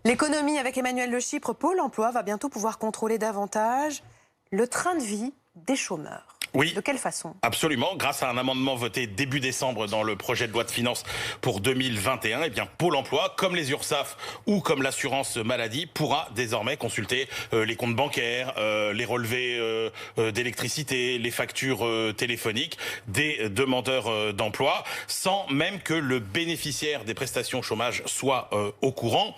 L'économie avec Emmanuel Le Chypre, Pôle emploi va bientôt pouvoir contrôler davantage le train de vie des chômeurs. Oui. De quelle façon? Absolument. Grâce à un amendement voté début décembre dans le projet de loi de finances pour 2021, eh bien, Pôle emploi, comme les URSSAF ou comme l'assurance maladie, pourra désormais consulter les comptes bancaires, les relevés d'électricité, les factures téléphoniques des demandeurs d'emploi, sans même que le bénéficiaire des prestations chômage soit au courant.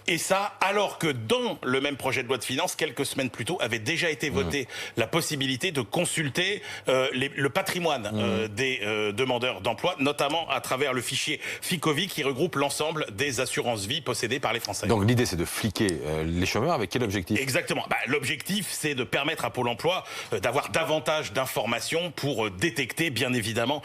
Et ça, alors que dans le même projet de loi de finances, quelques semaines plus tôt, avait déjà été voté la possibilité de consulter le patrimoine des demandeurs d'emploi, notamment à travers le fichier FICOVI qui regroupe l'ensemble des assurances-vie possédées par les Français. Donc l'idée, c'est de fliquer les chômeurs. Avec quel objectif? Exactement. L'objectif, c'est de permettre à Pôle emploi d'avoir davantage d'informations pour détecter, bien évidemment,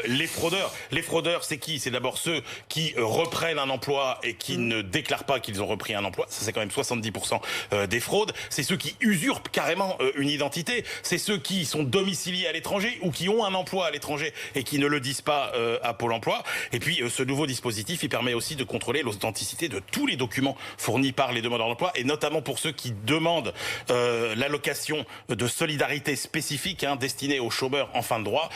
les fraudeurs. Les fraudeurs, c'est qui? C'est d'abord ceux qui reprennent un emploi et qui ne déclarent pas qu'ils ont repris un emploi. Ça, c'est quand même 70% des fraudes. C'est ceux qui usurpent carrément une identité. C'est ceux qui sont domiciliés à l'étranger ou qui ont un emploi à l'étranger et qui ne le disent pas à Pôle emploi. Et puis, ce nouveau dispositif, il permet aussi de contrôler l'authenticité de tous les documents fournis par les demandeurs d'emploi, et notamment pour ceux qui demandent l'allocation de solidarité spécifique destinée aux chômeurs en fin de droit,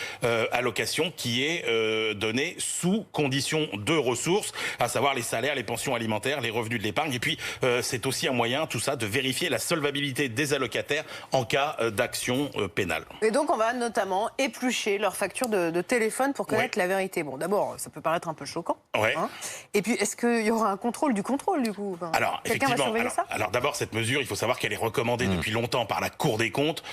allocation qui est donnée sous condition de ressources, à savoir les salaires, les pensions alimentaires, les revenus de l'épargne. Et puis, c'est aussi un moyen, tout ça, de vérifier la solvabilité des allocataires en cas d'action pénale. Et donc, on va notamment éplucher leurs factures de téléphone pour connaître la vérité. Bon, d'abord, ça peut paraître un peu choquant. Ouais. Et puis, est-ce qu'il y aura un contrôle du contrôle, du coup? Alors, quelqu'un va surveiller ça? Alors d'abord, cette mesure, il faut savoir qu'elle est recommandée depuis longtemps par la Cour des comptes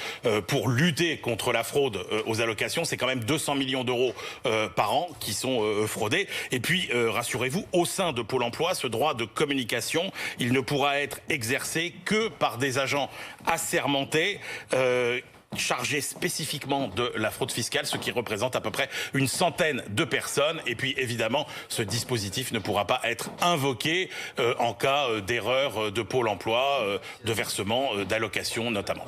pour lutter contre la fraude aux allocations. C'est quand même 200 millions d'euros par an qui sont fraudés. Et puis, rassurez-vous, au sein de Pôle emploi, ce droit de communication, il ne pourra être exercé que par des agents assermentés chargés spécifiquement de la fraude fiscale, ce qui représente à peu près une centaine de personnes. Et puis évidemment, ce dispositif ne pourra pas être invoqué en cas d'erreur de Pôle emploi, de versement d'allocations notamment.